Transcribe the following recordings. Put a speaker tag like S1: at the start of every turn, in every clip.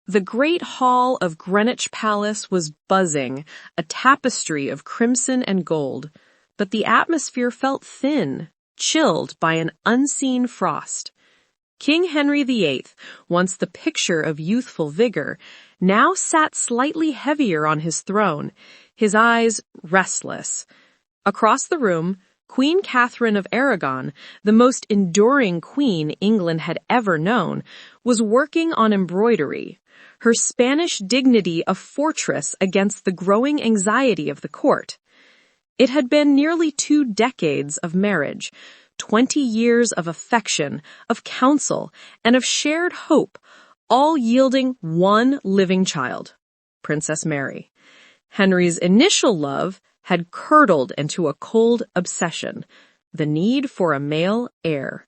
S1: The great hall of Greenwich Palace was buzzing, a tapestry of crimson and gold, but the atmosphere felt thin, chilled by an unseen frost. King Henry VIII, once the picture of youthful vigor, now sat slightly heavier on his throne, his eyes restless. Across the room, Queen Catherine of Aragon, the most enduring queen England had ever known, was working on embroidery, her Spanish dignity a fortress against the growing anxiety of the court. It had been nearly 2 decades of marriage, 20 years of affection, of counsel, and of shared hope, all yielding one living child, Princess Mary. Henry's initial love had curdled into a cold obsession, the need for a male heir.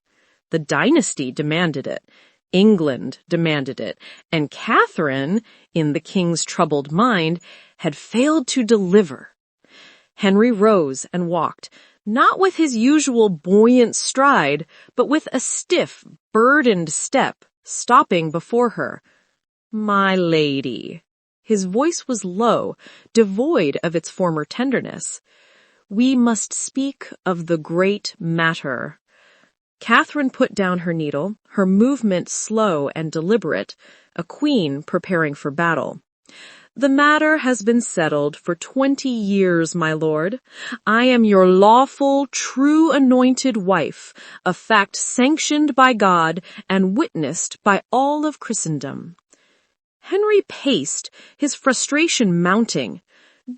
S1: The dynasty demanded it. England demanded it, and Catherine, in the king's troubled mind, had failed to deliver. Henry rose and walked, not with his usual buoyant stride, but with a stiff, burdened step, stopping before her. "My lady." His voice was low, devoid of its former tenderness. "We must speak of the great matter." Catherine put down her needle, her movement slow and deliberate, a queen preparing for battle. "The matter has been settled for 20 years, my lord. I am your lawful, true anointed wife, a fact sanctioned by God and witnessed by all of Christendom." Henry paced, his frustration mounting.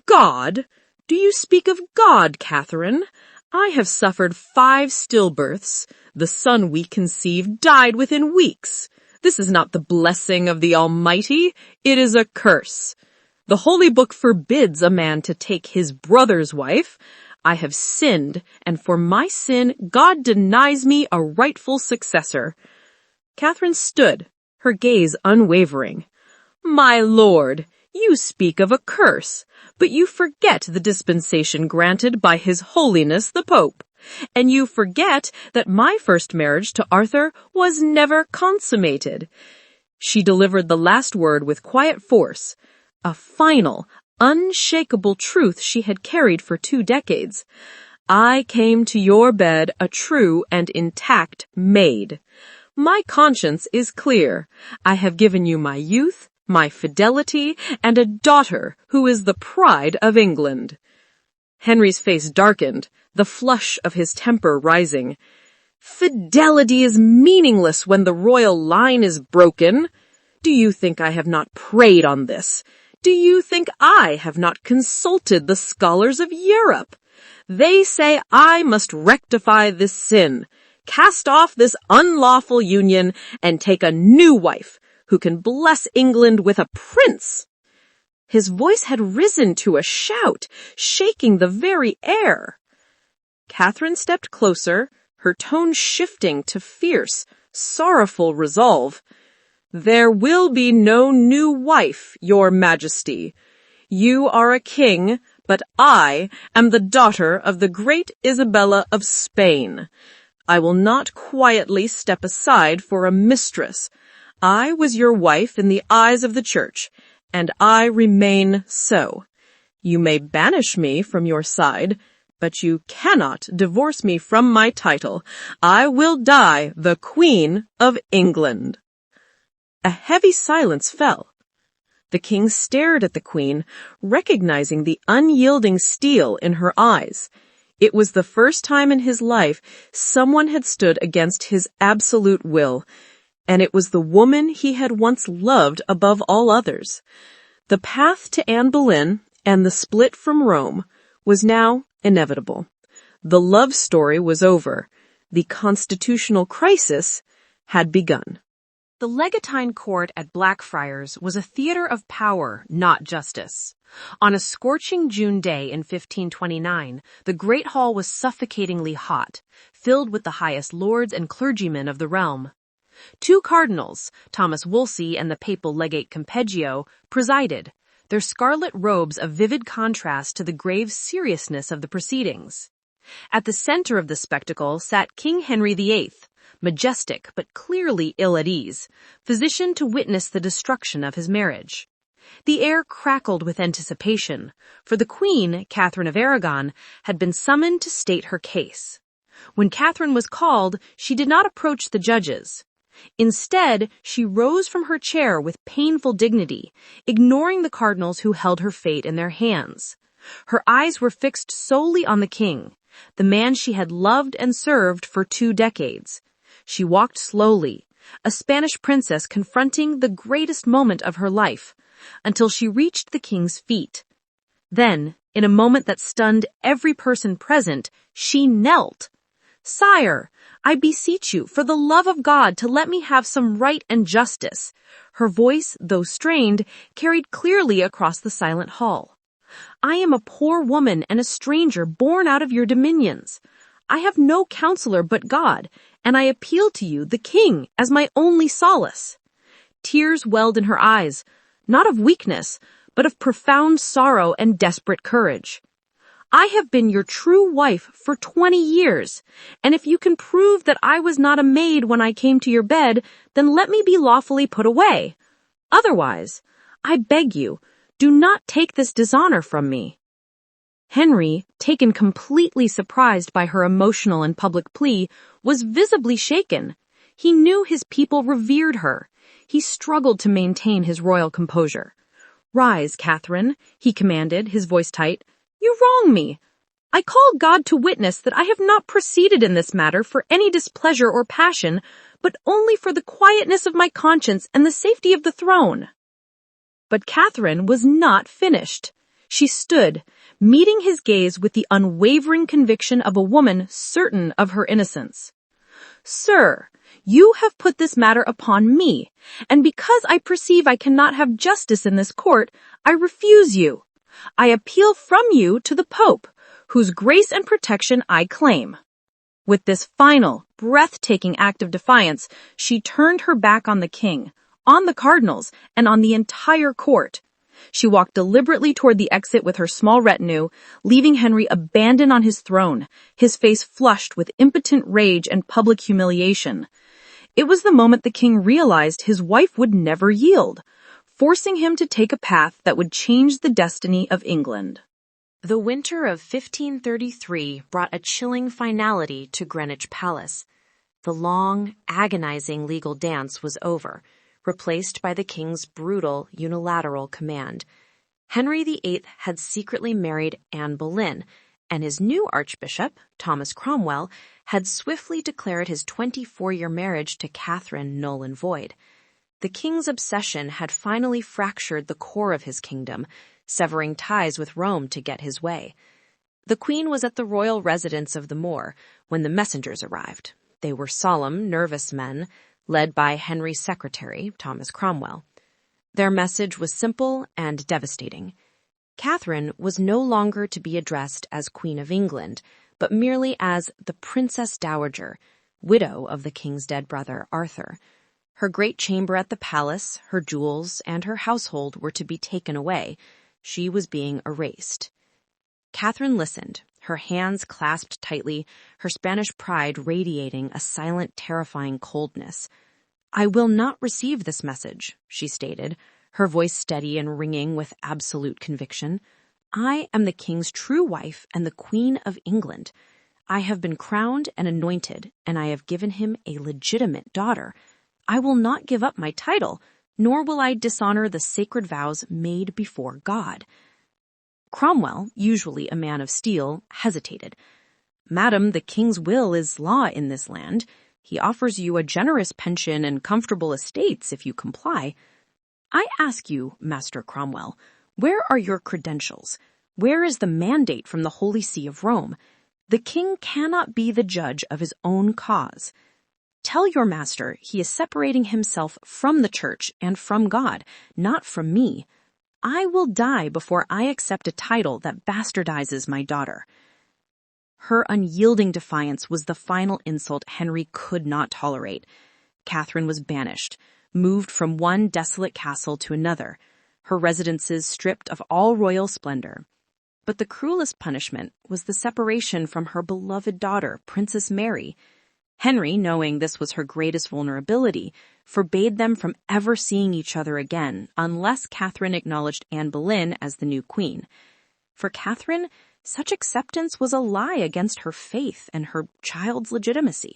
S1: "God? Do you speak of God, Catherine? I have suffered 5 stillbirths. The son we conceived died within weeks. This is not the blessing of the Almighty. It is a curse. The Holy Book forbids a man to take his brother's wife. I have sinned, and for my sin, God denies me a rightful successor." Catherine stood, her gaze unwavering. "My lord, you speak of a curse, but you forget the dispensation granted by His Holiness the Pope. And you forget that my first marriage to Arthur was never consummated." She delivered the last word with quiet force, a final, unshakable truth she had carried for 2 decades. "I came to your bed a true and intact maid. My conscience is clear. I have given you my youth, my fidelity, and a daughter who is the pride of England." Henry's face darkened, the flush of his temper rising. "Fidelity is meaningless when the royal line is broken. Do you think I have not prayed on this? Do you think I have not consulted the scholars of Europe? They say I must rectify this sin, cast off this unlawful union, and take a new wife who can bless England with a prince." His voice had risen to a shout, shaking the very air. Catherine stepped closer, her tone shifting to fierce, sorrowful resolve. "There will be no new wife, your majesty. You are a king, but I am the daughter of the great Isabella of Spain. I will not quietly step aside for a mistress. I was your wife in the eyes of the church, and I remain so. You may banish me from your side, but you cannot divorce me from my title. I will die the Queen of England." A heavy silence fell. The king stared at the queen, recognizing the unyielding steel in her eyes. It was the first time in his life someone had stood against his absolute will, and it was the woman he had once loved above all others. The path to Anne Boleyn and the split from Rome was now inevitable. The love story was over. The constitutional crisis had begun. The Legatine court at Blackfriars was a theater of power, not justice. On a scorching June day in 1529, the great hall was suffocatingly hot, filled with the highest lords and clergymen of the realm. 2 cardinals, Thomas Wolsey and the papal legate Campeggio, presided, their scarlet robes a vivid contrast to the grave seriousness of the proceedings. At the center of the spectacle sat King Henry VIII, majestic but clearly ill at ease, physician to witness the destruction of his marriage. The air crackled with anticipation, for the Queen, Catherine of Aragon, had been summoned to state her case. When Catherine was called, she did not approach the judges. Instead, she rose from her chair with painful dignity, ignoring the cardinals who held her fate in their hands. Her eyes were fixed solely on the king, the man she had loved and served for 2 decades. She walked slowly, a Spanish princess confronting the greatest moment of her life, until she reached the king's feet. Then, in a moment that stunned every person present, she knelt. "Sire, I beseech you, for the love of God, to let me have some right and justice." Her voice, though strained, carried clearly across the silent hall. "I am a poor woman and a stranger born out of your dominions. I have no counselor but God, and I appeal to you, the king, as my only solace." Tears welled in her eyes, not of weakness, but of profound sorrow and desperate courage. "I have been your true wife for 20 years, and if you can prove that I was not a maid when I came to your bed, then let me be lawfully put away. Otherwise, I beg you, do not take this dishonor from me." Henry, taken completely surprised by her emotional and public plea, was visibly shaken. He knew his people revered her. He struggled to maintain his royal composure. "Rise, Catherine," he commanded, his voice tight. "You wrong me. I call God to witness that I have not proceeded in this matter for any displeasure or passion, but only for the quietness of my conscience and the safety of the throne." But Catherine was not finished. She stood, meeting his gaze with the unwavering conviction of a woman certain of her innocence. "Sir, you have put this matter upon me, and because I perceive I cannot have justice in this court, I refuse you. I appeal from you to the Pope, whose grace and protection I claim." With this final, breathtaking act of defiance, she turned her back on the king, on the cardinals, and on the entire court. She walked deliberately toward the exit with her small retinue, leaving Henry abandoned on his throne, his face flushed with impotent rage and public humiliation. It was the moment the king realized his wife would never yield, forcing him to take a path that would change the destiny of England. The winter of 1533 brought a chilling finality to Greenwich Palace. The long, agonizing legal dance was over, replaced by the king's brutal, unilateral command. Henry VIII had secretly married Anne Boleyn, and his new archbishop, Thomas Cromwell, had swiftly declared his 24-year marriage to Catherine null and void. The king's obsession had finally fractured the core of his kingdom, severing ties with Rome to get his way. The queen was at the royal residence of the Moor when the messengers arrived. They were solemn, nervous men, led by Henry's secretary, Thomas Cromwell. Their message was simple and devastating. Catherine was no longer to be addressed as Queen of England, but merely as the Princess Dowager, widow of the king's dead brother, Arthur. Her great chamber at the palace, her jewels, and her household were to be taken away. She was being erased. Catherine listened, her hands clasped tightly, her Spanish pride radiating a silent, terrifying coldness. "I will not receive this message," she stated, her voice steady and ringing with absolute conviction. "I am the king's true wife and the Queen of England. I have been crowned and anointed, and I have given him a legitimate daughter. I will not give up my title, nor will I dishonor the sacred vows made before God." Cromwell, usually a man of steel, hesitated. "Madam, the king's will is law in this land. He offers you a generous pension and comfortable estates if you comply. I ask you, Master Cromwell, where are your credentials? Where is the mandate from the Holy See of Rome? The king cannot be the judge of his own cause. Tell your master he is separating himself from the church and from God, not from me. I will die before I accept a title that bastardizes my daughter." Her unyielding defiance was the final insult Henry could not tolerate. Catherine was banished, moved from one desolate castle to another, her residences stripped of all royal splendor. But the cruelest punishment was the separation from her beloved daughter, Princess Mary.
S2: Henry, knowing this was her greatest vulnerability, forbade them from ever seeing each other again unless Catherine acknowledged Anne Boleyn as the new queen. For Catherine, such acceptance was a lie against her faith and her child's legitimacy.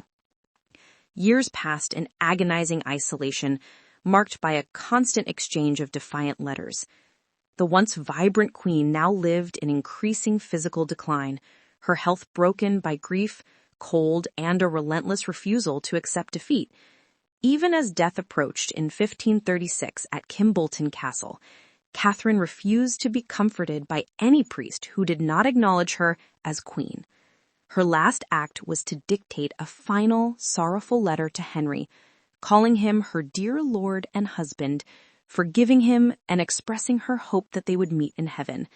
S2: Years passed in agonizing isolation, marked by a constant exchange of defiant letters. The once vibrant queen now lived in increasing physical decline, her health broken by grief, cold, and a relentless refusal to accept defeat. Even as death approached in 1536 at Kimbolton Castle, Catherine refused to be comforted by any priest who did not acknowledge her as queen. Her last act was to dictate a final, sorrowful letter to Henry, calling him her dear lord and husband, forgiving him and expressing her hope that they would meet in heaven.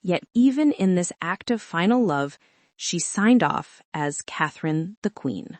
S2: Yet even in this act of final love, she signed off as Catherine the Queen.